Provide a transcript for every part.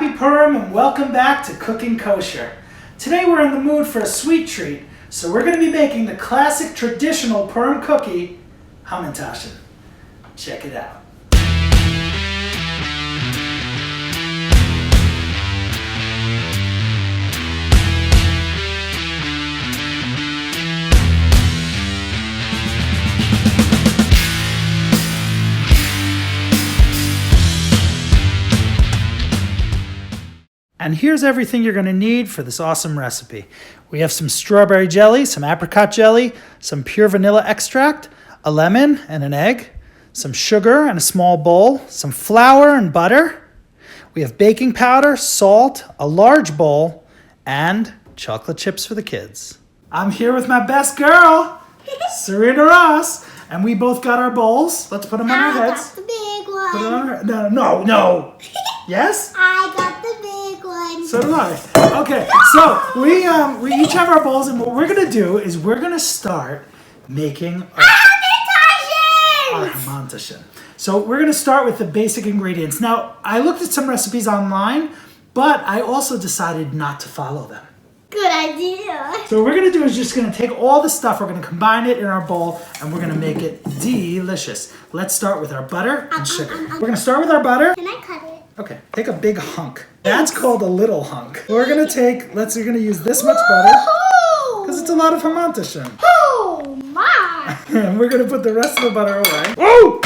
Happy Purim and welcome back to Cooking Kosher. Today we're in the mood for a sweet treat, so we're going to be making the classic traditional Purim cookie, Hamentaschen. Check it out. And here's everything you're going to need for this awesome recipe. We have some strawberry jelly, some apricot jelly, some pure vanilla extract, a lemon and an egg, some sugar and a small bowl, some flour and butter. We have baking powder, salt, a large bowl, and chocolate chips for the kids. I'm here with my best girl, Sarina Ross, and we both got our bowls. Let's put them on our heads. I got the big one. Put it on our, no. Yes? I got the big one. So do I. Okay, so we each have our bowls, and what we're gonna do is we're gonna start making our Hamentaschen. So we're gonna start with the basic ingredients. Now, I looked at some recipes online, but I also decided not to follow them. Good idea. So what we're gonna do is just gonna take all the stuff, we're gonna combine it in our bowl, and we're gonna make it delicious. Let's start with our butter and sugar. We're gonna start with our butter. Can I cut it? Okay, take a big hunk. That's called a little hunk. We're gonna use this much butter because it's a lot of Hamentaschen. Oh my! And we're gonna put the rest of the butter away. Whoa!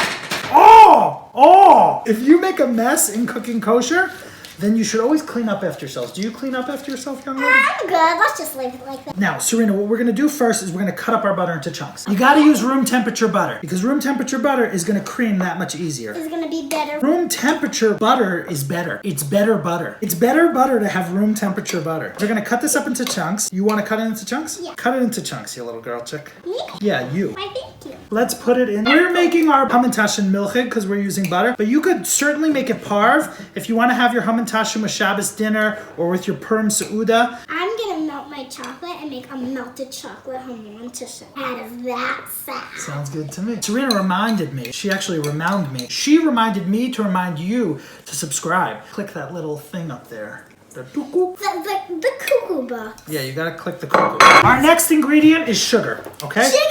Oh! If you make a mess in cooking kosher, then you should always clean up after yourselves. Do you clean up after yourself, young lady? I'm good. Let's just leave it like that. Now, Sarina, what we're gonna do first is we're gonna cut up our butter into chunks. You gotta use room temperature butter because room temperature butter is gonna cream that much easier. It's gonna be better. Room temperature butter is better. It's better butter. It's better butter to have room temperature butter. We're gonna cut this up into chunks. You wanna cut it into chunks? Yeah. Cut it into chunks, you little girl chick. Me? Yeah, you. Why, thank you. Let's put it in. We're making our Hamentaschen milchig because we're using butter, but you could certainly make it parv if you wanna have your Hamentaschen with Shabbos dinner or with your Purim Seuda. I'm gonna melt my chocolate and make a melted chocolate Hamentaschen out of that fat. Sounds good to me. Sarina reminded me. She actually reminded me. She reminded me to remind you to subscribe. Click that little thing up there. The cuckoo. The cuckoo box. Yeah, you gotta click the cuckoo. Our next ingredient is sugar, okay? Sugar.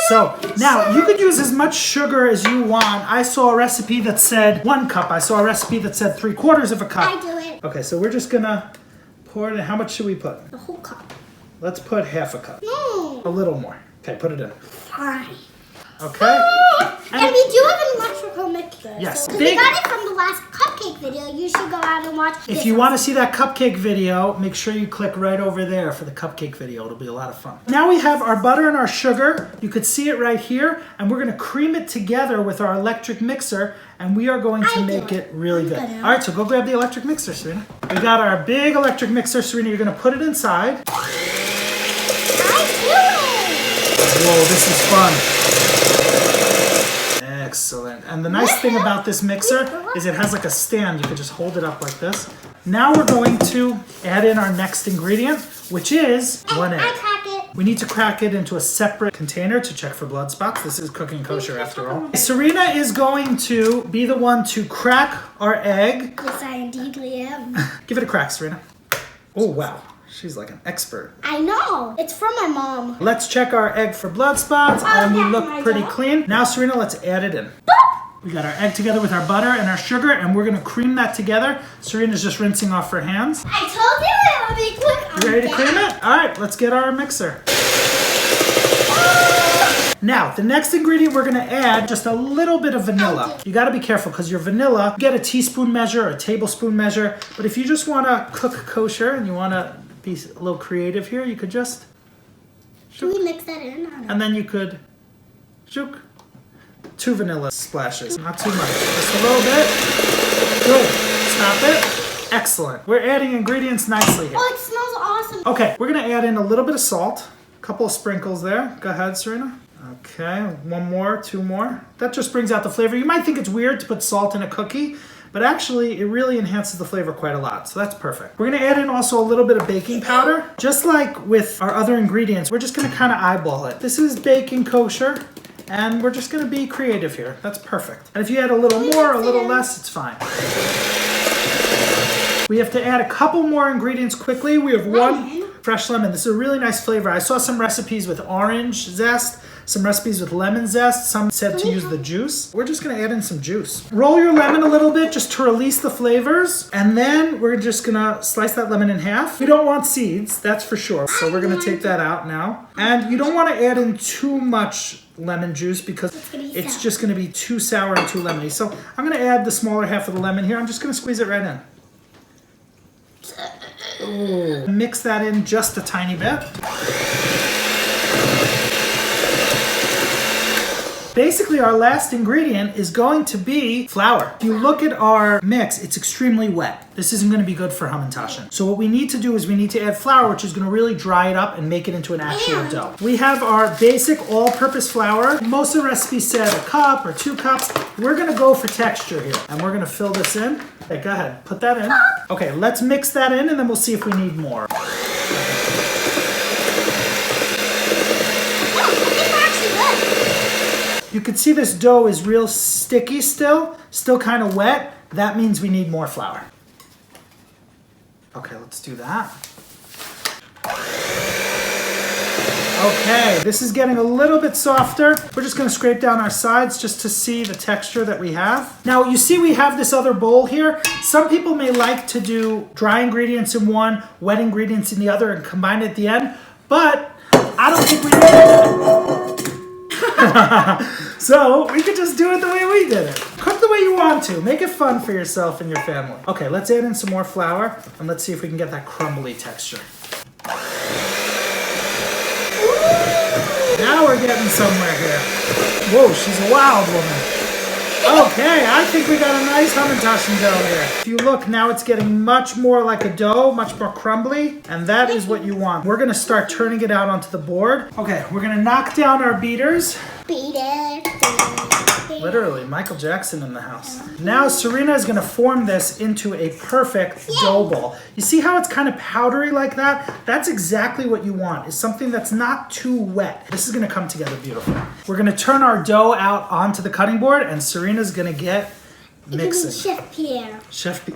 So, now, you could use as much sugar as you want. I saw a recipe that said 1 cup. I saw a recipe that said 3/4 of a cup. I do it. Okay, so we're just gonna pour it in. How much should we put? The whole cup. Let's put half a cup. No. A little more. Okay, put it in. Fine. Okay? And we do have an electrical mixer. Yes. So, we got it from the last cupcake video. You should go out and watch If you want to see that cupcake video, make sure you click right over there for the cupcake video. It'll be a lot of fun. Now we have our butter and our sugar. You could see it right here. And we're going to cream it together with our electric mixer. And we are going to make it really good. All right, so go grab the electric mixer, Sarina. We got our big electric mixer, Sarina. You're going to put it inside. Whoa, this is fun. Excellent. And the nice thing about this mixer is it has like a stand. You can just hold it up like this. Now we're going to add in our next ingredient, which is 1 egg. I crack it. We need to crack it into a separate container to check for blood spots. This is cooking kosher after all. Sarina is going to be the one to crack our egg. Yes, I indeedly am. Give it a crack, Sarina. Oh, wow. She's like an expert. I know. It's from my mom. Let's check our egg for blood spots, and we look pretty clean. Now, Sarina, let's add it in. We got our egg together with our butter and our sugar, and we're gonna cream that together. Sarina's just rinsing off her hands. I told you it would be quick. You ready to cream it? All right, let's get our mixer. Now, the next ingredient we're gonna add just a little bit of vanilla. You gotta be careful because your vanilla, get a teaspoon measure or a tablespoon measure, but if you just wanna cook kosher and you wanna be a little creative here, you could just Should we mix that in? and then you could 2 vanilla splashes, not too much, just a little bit. Good. Stop it. Excellent. We're adding ingredients nicely here. Oh, it smells awesome. Okay, we're gonna add in a little bit of salt, a couple of sprinkles there. Go ahead, Sarina. Okay, 1 more, 2 more. That just brings out the flavor. You might think it's weird to put salt in a cookie, but actually it really enhances the flavor quite a lot, so that's perfect. We're gonna add in also a little bit of baking powder. Just like with our other ingredients, we're just gonna kind of eyeball it. This is baking kosher, and we're just gonna be creative here. That's perfect. And if you add a little more, a little less, it's fine. We have to add a couple more ingredients quickly. We have one fresh lemon. This is a really nice flavor. I saw some recipes with orange zest, some recipes with lemon zest. Some said to use the juice. We're just gonna add in some juice. Roll your lemon a little bit just to release the flavors. And then we're just gonna slice that lemon in half. We don't want seeds, that's for sure. So we're gonna take that out now. And you don't wanna add in too much lemon juice because it's just gonna be too sour and too lemony. So I'm gonna add the smaller half of the lemon here. I'm just gonna squeeze it right in. Ooh. Mix that in just a tiny bit. Basically, our last ingredient is going to be flour. If you look at our mix, it's extremely wet. This isn't going to be good for Hamentaschen. So what we need to do is we need to add flour, which is going to really dry it up and make it into an actual dough. We have our basic all-purpose flour. Most of the recipes said a cup or 2 cups. We're going to go for texture here, and we're going to fill this in. Okay, go ahead. Put that in. Okay, let's mix that in, and then we'll see if we need more. You can see this dough is real sticky still kind of wet. That means we need more flour. Okay, let's do that. Okay, this is getting a little bit softer. We're just gonna scrape down our sides just to see the texture that we have. Now, you see we have this other bowl here. Some people may like to do dry ingredients in one, wet ingredients in the other, and combine it at the end, but I don't think we need it. So we could just do it the way we did it. Cook the way you want to. Make it fun for yourself and your family. Okay, let's add in some more flour and let's see if we can get that crumbly texture. Now we're getting somewhere here. Whoa, she's a wild woman. Okay, I think we got a nice Hamentaschen dough here. If you look, now it's getting much more like a dough, much more crumbly, and that is what you want. We're gonna start turning it out onto the board. Okay, we're gonna knock down our beaters. Literally, Michael Jackson in the house. Now Sarina is gonna form this into a perfect dough ball. You see how it's kind of powdery like that? That's exactly what you want, is something that's not too wet. This is gonna come together beautifully. We're gonna turn our dough out onto the cutting board and Sarina's gonna get mixing. Chef Pierre.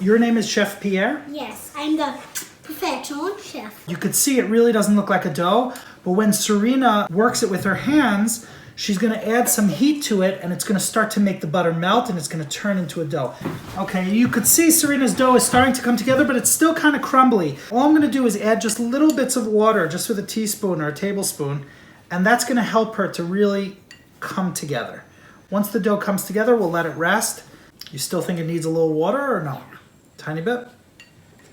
Your name is Chef Pierre? Yes, I'm the professional chef. You could see it really doesn't look like a dough, but when Sarina works it with her hands, she's gonna add some heat to it and it's gonna start to make the butter melt and it's gonna turn into a dough. Okay, you could see Sarina's dough is starting to come together, but it's still kind of crumbly. All I'm gonna do is add just little bits of water, just with a teaspoon or a tablespoon, and that's gonna help her to really come together. Once the dough comes together, we'll let it rest. You still think it needs a little water or no? Tiny bit?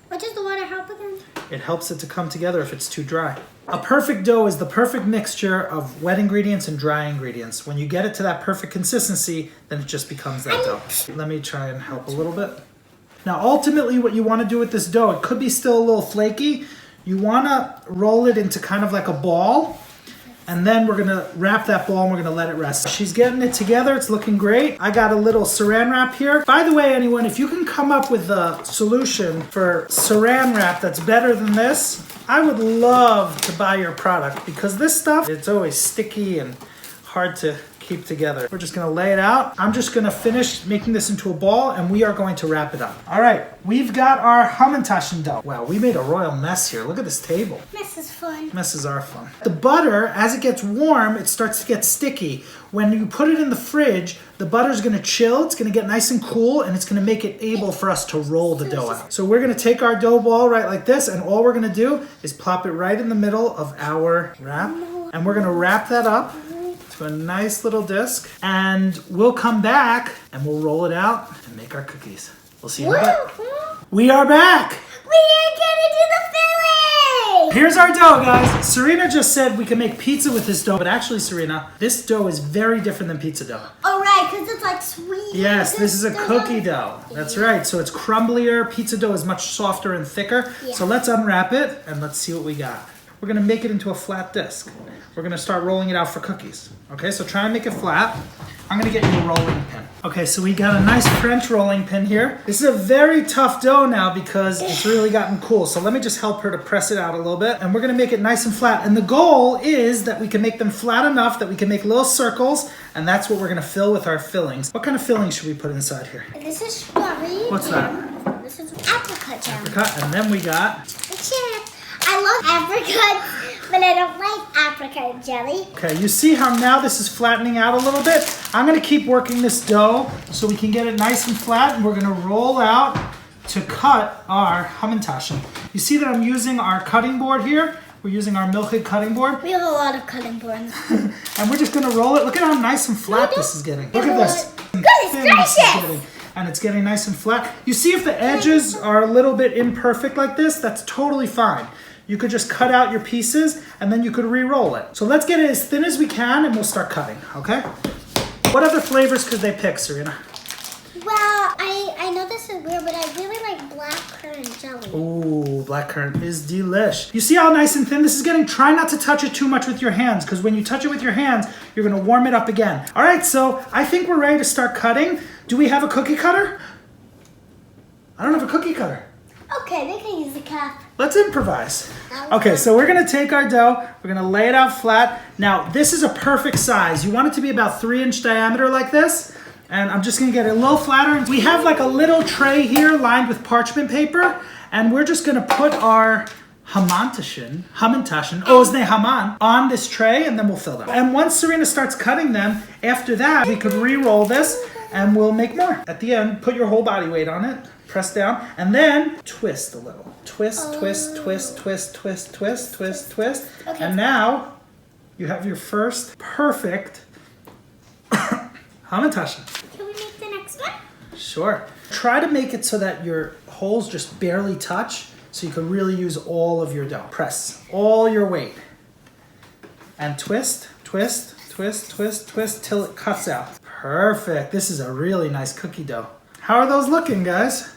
What does the water help again? It helps it to come together if it's too dry. A perfect dough is the perfect mixture of wet ingredients and dry ingredients. When you get it to that perfect consistency, then it just becomes that dough. Let me try and help a little bit. Now, ultimately, what you want to do with this dough, it could be still a little flaky. You want to roll it into kind of like a ball. And then we're gonna wrap that ball and we're gonna let it rest. She's getting it together, it's looking great. I got a little saran wrap here. By the way, anyone, if you can come up with a solution for saran wrap that's better than this, I would love to buy your product because this stuff, it's always sticky and hard to keep together. We're just gonna lay it out. I'm just gonna finish making this into a ball and we are going to wrap it up. All right, we've got our Hamentaschen dough. Wow, we made a royal mess here. Look at this table. Mess is fun. Messes are fun. The butter, as it gets warm, it starts to get sticky. When you put it in the fridge, the butter's gonna chill, it's gonna get nice and cool, and it's gonna make it able for us to roll the dough out. So we're gonna take our dough ball right like this, and all we're gonna do is plop it right in the middle of our wrap, and we're gonna wrap that up to a nice little disc, and we'll come back and we'll roll it out and make our cookies. We'll see you in a bit. We are back! We didn't get into the filling! Here's our dough, guys. Sarina just said we can make pizza with this dough, but actually, Sarina, this dough is very different than pizza dough. Oh, right, because it's like sweet. Yes, this is a cookie dough. That's right, so it's crumblier. Pizza dough is much softer and thicker. Yeah. So let's unwrap it and let's see what we got. We're gonna make it into a flat disc. We're gonna start rolling it out for cookies. Okay, so try and make it flat. I'm gonna get you a rolling pin. Okay, so we got a nice French rolling pin here. This is a very tough dough now because it's really gotten cool. So let me just help her to press it out a little bit. And we're gonna make it nice and flat. And the goal is that we can make them flat enough that we can make little circles. And that's what we're gonna fill with our fillings. What kind of fillings should we put inside here? This is strawberry. What's that? This is apricot jam. Apricot, and then we got... The chip. I love apricot, but I don't like apricot jelly. Okay, you see how now this is flattening out a little bit? I'm gonna keep working this dough so we can get it nice and flat, and we're gonna roll out to cut our Hamentaschen. You see that I'm using our cutting board here? We're using our milkshake cutting board. We have a lot of cutting boards. And we're just gonna roll it. Look at how nice and flat this is getting. Look at this. Goodness gracious! And it's getting nice and flat. You see if the edges are a little bit imperfect like this, that's totally fine. You could just cut out your pieces and then you could re-roll it. So let's get it as thin as we can and we'll start cutting, okay? What other flavors could they pick, Serena? Well, I know this is weird, but I really like blackcurrant jelly. Ooh, blackcurrant is delish. You see how nice and thin this is getting? Try not to touch it too much with your hands, because when you touch it with your hands, you're gonna warm it up again. All right, so I think we're ready to start cutting. Do we have a cookie cutter? I don't have a cookie cutter. Okay, they can use the cup. Let's improvise. Okay, so we're gonna take our dough, we're gonna lay it out flat. Now, this is a perfect size. You want it to be about 3-inch diameter like this. And I'm just gonna get it a little flatter. We have like a little tray here lined with parchment paper, and we're just gonna put our Hamentaschen, Ozne Haman, on this tray, and then we'll fill them. And once Serena starts cutting them, after that, we could re-roll this, and we'll make more. At the end, put your whole body weight on it, press down, and then twist a little. Twist, twist, twist, twist, twist, twist, twist, twist. Okay. And now, you have your first perfect Hamentaschen. Can we make the next one? Sure. Try to make it so that your holes just barely touch so you can really use all of your dough. Press all your weight. And twist, twist, twist, twist, twist till it cuts out. Perfect. This is a really nice cookie dough. How are those looking, guys?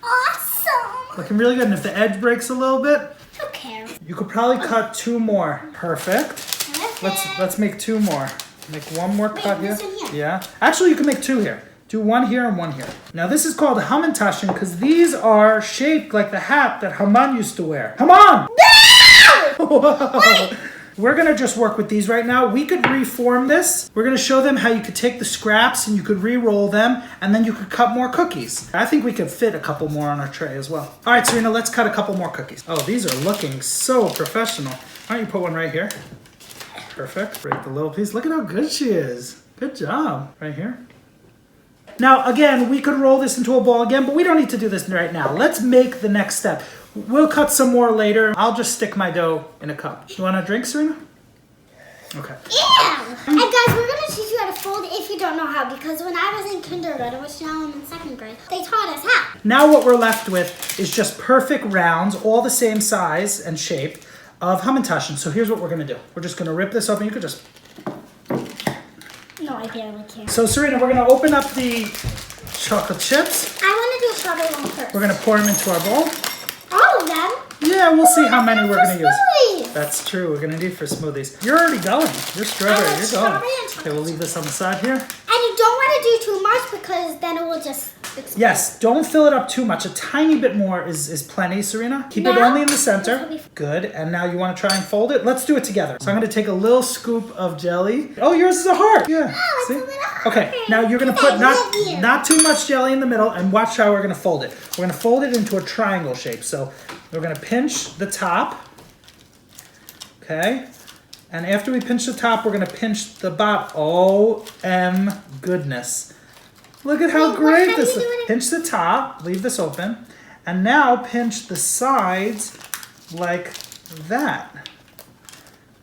Awesome. Looking really good. And if the edge breaks a little bit, Who cares? you could probably cut 2 more. Perfect. Let's make 2 more. Make one more cut here. this one here. Yeah. Actually, you can make 2 here. Do 1 here and 1 here. Now, this is called Hamentaschen because these are shaped like the hat that Haman used to wear. Haman! Wait. We're going to just work with these right now. We could reform this. We're going to show them how you could take the scraps and you could re-roll them, and then you could cut more cookies. I think we could fit a couple more on our tray as well. All right, Serena, let's cut a couple more cookies. Oh, these are looking so professional. Why don't you put one right here? Perfect. Break the little piece. Look at how good she is. Good job. Right here. Now, again, we could roll this into a ball again, but we don't need to do this right now. Let's make the next step. We'll cut some more later. I'll just stick my dough in a cup. You want a drink, Serena? Okay. Yeah. And guys, we're gonna teach you how to fold if you don't know how, because when I was in kindergarten, which now I'm in 2nd grade, they taught us how. Now what we're left with is just perfect rounds, all the same size and shape of Hamentaschen. So here's what we're gonna do. We're just gonna rip this open. You could just... No, I barely can. So Serena, we're gonna open up the chocolate chips. I want to do a strawberry one first. We're gonna pour them into our bowl. All of them? Yeah, we'll see how many we're gonna use. Smoothies. That's true, we're gonna need for smoothies. You're already going. You're strawberry, I like you're strawberry going. and chocolate. Okay, we'll leave this on the side here. And you don't want to do too much because then it will just explode. Yes, don't fill it up too much. A tiny bit more is plenty, Serena. Keep it Now, only in the this center. will be- Good, and now you wanna try and fold it? Let's do it together. So I'm gonna take a little scoop of jelly. Oh, yours is a heart. Yeah, Oh, see? it's a little heart. Okay, now you're gonna Because put I love you. not too much jelly in the middle, and watch how we're gonna fold it. We're gonna fold it into a triangle shape. So we're gonna pinch the top, okay? And after we pinch the top, we're gonna pinch the bottom. Oh, goodness. Look at how Wait, great how do this you is. do it? Pinch the top, leave this open, and now pinch the sides like that.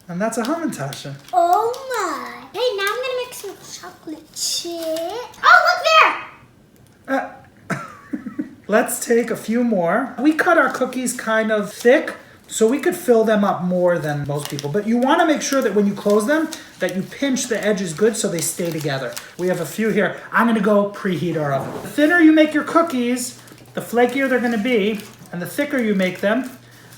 And that's a Hamentaschen. Oh my. Hey, now I'm going to make some chocolate chip. Oh, look there. Let's take a few more. We cut our cookies kind of thick, so we could fill them up more than most people. But you want to make sure that when you close them, that you pinch the edges good so they stay together. We have a few here. I'm going to go preheat our oven. The thinner you make your cookies, the flakier they're going to be, and the thicker you make them,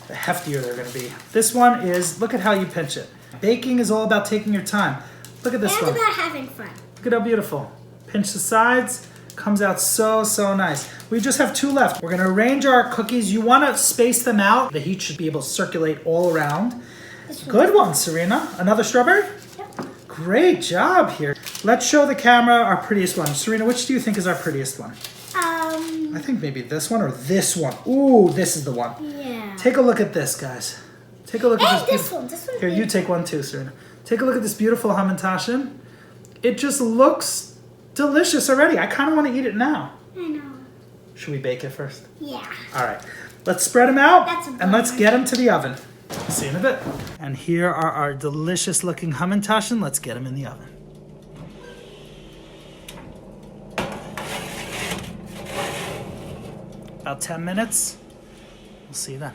the heftier they're going to be. This one is, look at how you pinch it. Baking is all about taking your time. Look at this And one. about having fun. Look at how beautiful. Pinch the sides. Comes out so nice. We just have 2 left. We're gonna arrange our cookies. You wanna space them out. The heat should be able to circulate all around. Good one, Serena. Another strawberry? Yep. Great job here. Let's show the camera our prettiest one. Serena, which do you think is our prettiest one? I think maybe this one or this one. Ooh, this is the one. Yeah. Take a look at this, guys. Take a look at this one. This one. Here, you take one too, Serena. Take a look at this beautiful Hamentaschen. It just looks delicious already. I kind of want to eat it now. I know. Should we bake it first? Yeah. All right. Let's spread them out That's a and let's bummer. get them to the oven. See you in a bit. And here are our delicious looking Hamentaschen. Let's get them in the oven. About 10 minutes. We'll see you then.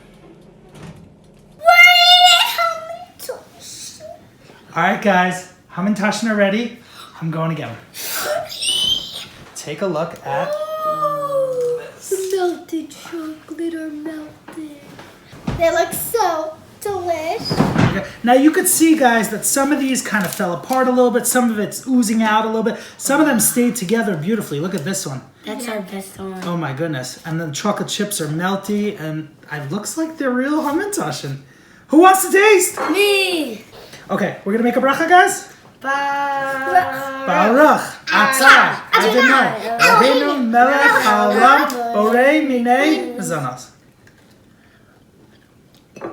All right, guys. Hamentaschen are ready. I'm going to get them. Take a look at this. Melted chocolate are melted. They look so delish. Okay. Now you could see, guys, that some of these kind of fell apart a little bit. Some of it's oozing out a little bit. Some of them stayed together beautifully. Look at this one. That's our best one. Oh my goodness. And the chocolate chips are melty and it looks like they're real Hamentaschen. Who wants to taste? Me. Okay, we're gonna make a bracha, guys. Baruch atah Adonai Eloheinu melech haolam borei minei mazonos. I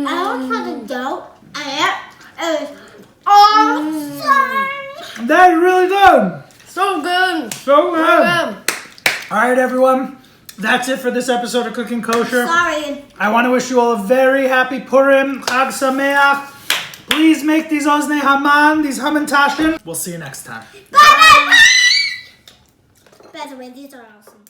don't have the dough. It is awesome. That's really good. So good. So good. All right, everyone. That's it for this episode of Cooking Kosher. Sorry. I want to wish you all a very happy Purim, Chag Sameach. Please make these Oznei Haman, these Hamentaschen. We'll see you next time. Bye. By the way, these are awesome.